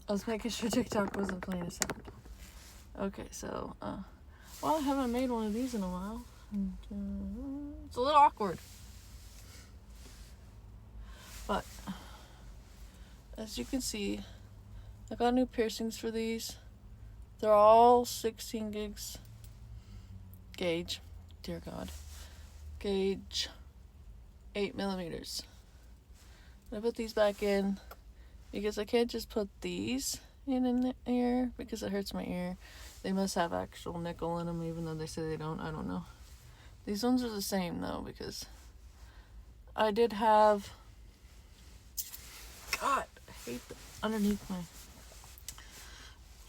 I was making sure TikTok wasn't playing a sound. Okay, so, well, I haven't made one of these in a while. It's a little awkward. But, as you can see, I got new piercings for these. They're all 16 gigs. Gauge. Dear God. Gauge 8 millimeters. I put these back in because I can't just put these in the ear because it hurts my ear. They must have actual nickel in them, even though they say they don't. I don't know. These ones are the same though, because I did have, God, I hate the underneath my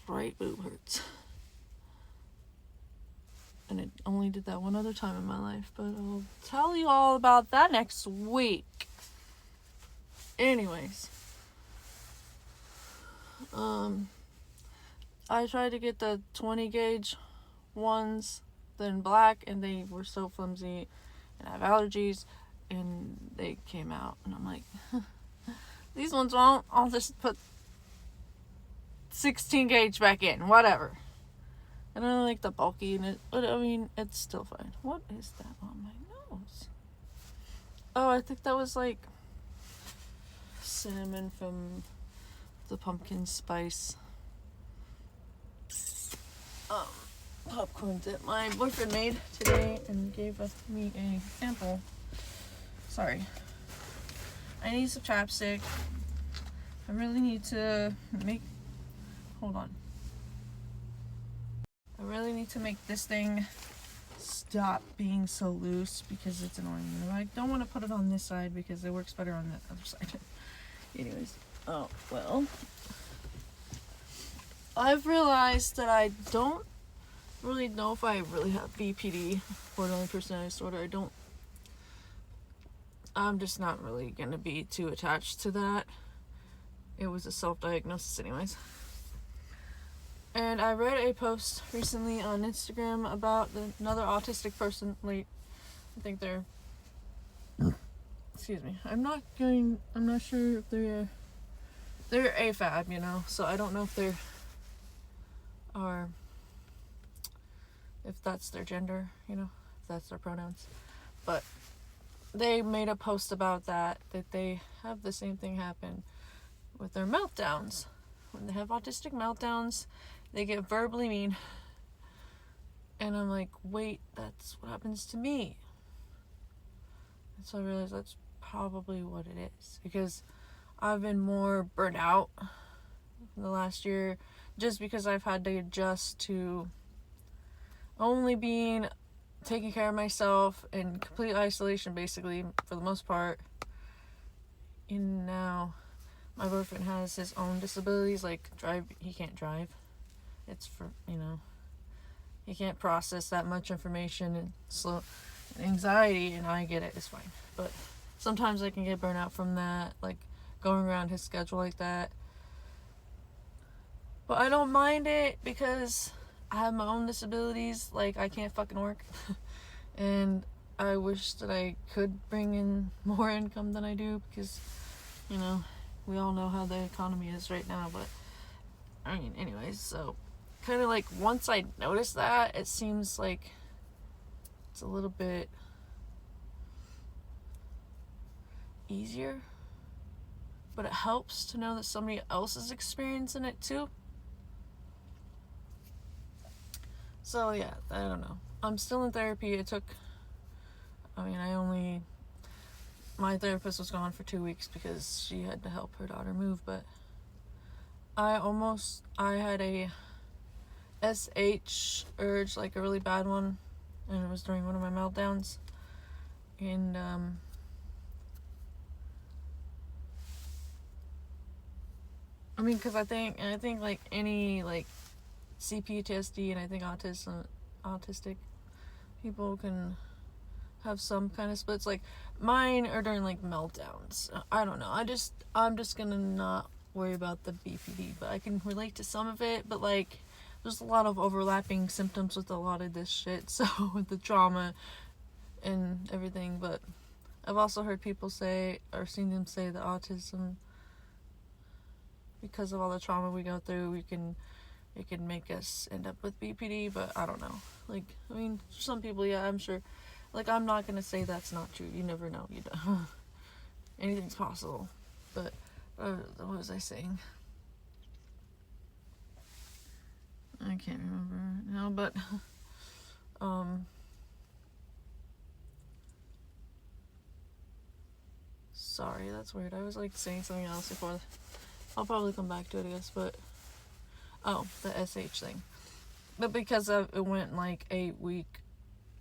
right boob hurts. And it only did that one other time in my life, but I'll tell you all about that next week. Anyways, I tried to get the 20 gauge ones, then black, and they were so flimsy, and I have allergies, and they came out, and I'm like, these ones won't. I'll just put 16 gauge back in, whatever. I don't like the bulky in it, but I mean, it's still fine. What is that on my nose? Oh, I think that was like cinnamon from the pumpkin spice popcorn that my boyfriend made today and gave me a sample. Sorry. I need some chapstick. I really need to make... Hold on. I really need to make this thing stop being so loose because it's annoying. And I don't want to put it on this side because it works better on the other side. Anyways. Oh, well. I've realized that I don't really know if I really have BPD, borderline personality disorder. I'm just not really going to be too attached to that. It was a self-diagnosis anyways. And I read a post recently on Instagram about another autistic person. Wait, I think they're... Excuse me. I'm not sure if they're AFAB, you know, so I don't know if if that's their gender, you know, if that's their pronouns. But they made a post about that they have the same thing happen with their meltdowns. When they have autistic meltdowns, they get verbally mean. And I'm like, wait, that's what happens to me. And so I realized that's probably what it is. Because I've been more burnt out in the last year just because I've had to adjust to only taking care of myself in complete isolation, basically, for the most part. And now my boyfriend has his own disabilities, like he can't drive. It's for, you know, he can't process that much information and slow anxiety, and I get it, it's fine. But sometimes I can get burnt out from that, like going around his schedule like that. But I don't mind it because I have my own disabilities, like I can't fucking work. And I wish that I could bring in more income than I do because, you know, we all know how the economy is right now. But, I mean, anyways, so kind of like once I notice that, it seems like it's a little bit easier. But it helps to know that somebody else is experiencing it too. So yeah, I don't know. I'm still in therapy. My therapist was gone for 2 weeks because she had to help her daughter move, but I had a SH urge, like a really bad one, and it was during one of my meltdowns. And I mean, because I think like any like CPTSD, and I think autistic people can have some kind of splits. Like mine are during like meltdowns. I don't know. I'm just gonna not worry about the BPD, but I can relate to some of it. But like, there's a lot of overlapping symptoms with a lot of this shit. So with the trauma and everything. But I've also heard people say, or seen them say, that autism because of all the trauma we go through, it can make us end up with BPD, but I don't know. Like, I mean, some people, yeah, I'm sure. Like, I'm not gonna say that's not true. You never know. You don't. Anything's possible. But, what was I saying? I can't remember now, but, sorry, that's weird. I was, like, saying something else before. I'll probably come back to it, I guess, but, oh, the SH thing. But because it went, like, 8 week,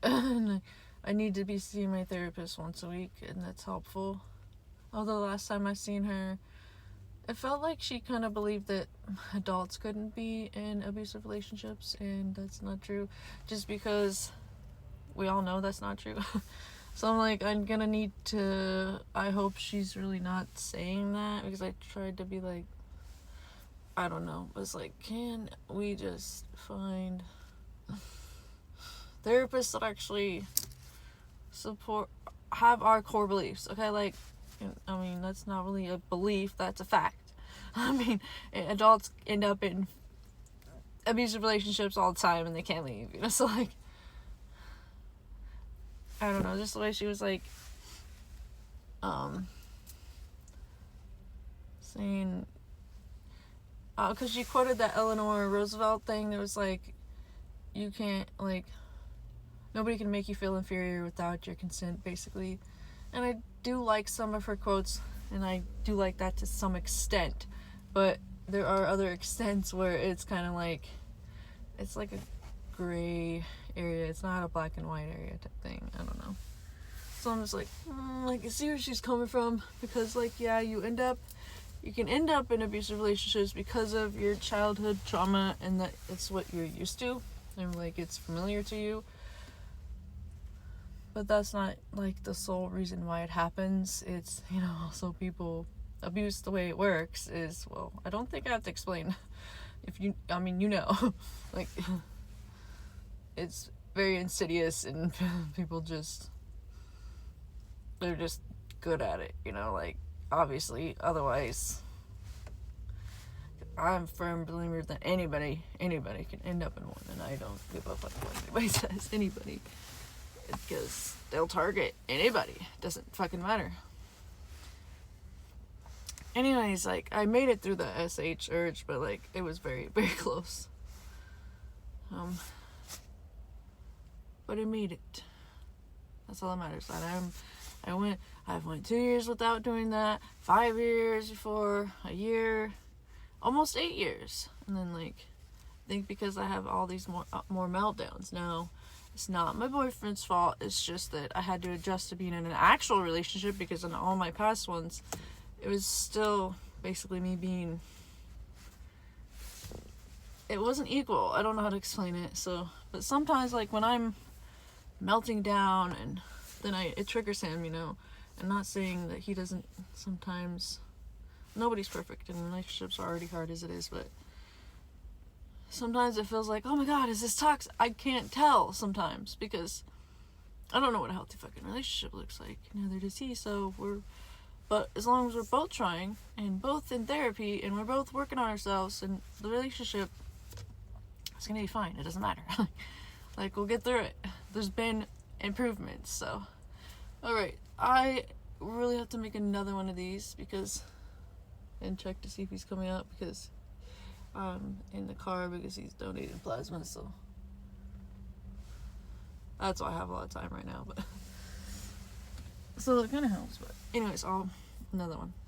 and I need to be seeing my therapist once a week, and that's helpful. Although last time I seen her, it felt like she kind of believed that adults couldn't be in abusive relationships, and that's not true. Just because we all know that's not true. So I'm like, I'm gonna need to, I hope she's really not saying that, because I tried to be like, I don't know, it was like, can we just find therapists that actually have our core beliefs, okay? Like, I mean, that's not really a belief, that's a fact. I mean, adults end up in abusive relationships all the time and they can't leave, you know? So, like, I don't know, just the way she was, like, saying, because she quoted that Eleanor Roosevelt thing that was, like, you can't, like, nobody can make you feel inferior without your consent, basically. And I do like some of her quotes, and I do like that to some extent, but there are other extents where it's kind of like, it's like a gray area. It's not a black and white area type thing. I don't know. So I'm just like, I see where she's coming from, because, like, yeah, you can end up in abusive relationships because of your childhood trauma, and that it's what you're used to, and, like, it's familiar to you. But that's not, like, the sole reason why it happens. It's, you know, also people abuse, the way it works is, well, I don't think I have to explain. You know, like, it's very insidious, and people they're just good at it, you know, like, obviously, otherwise, I'm a firm believer that anybody can end up in one, and I don't give a fuck what anybody says, anybody. Because they'll target anybody. Doesn't fucking matter. Anyways, like, I made it through the SH urge, but, like, it was very, very close. But I made it. That's all that matters. And I've went 2 years without doing that, 5 years before, a year, almost 8 years. And then, like, I think because I have all these more meltdowns now, it's not my boyfriend's fault. It's just that I had to adjust to being in an actual relationship, because in all my past ones, it was still basically me being, it wasn't equal. I don't know how to explain it. So, but sometimes, like, when I'm melting down, and then it triggers him, you know. I'm not saying that he doesn't sometimes, nobody's perfect, and relationships are already hard as it is, but sometimes it feels like, oh my god, is this toxic? I can't tell sometimes, because I don't know what a healthy fucking relationship looks like. Neither does he, but as long as we're both trying, and both in therapy, and we're both working on ourselves, and the relationship, it's gonna be fine. It doesn't matter. Like, we'll get through it. There's been improvements, so. Alright, I really have to make another one of these, and check to see if he's coming out, because in the car, because he's donating plasma, so that's why I have a lot of time right now, but so it kind of helps. But anyways, another one.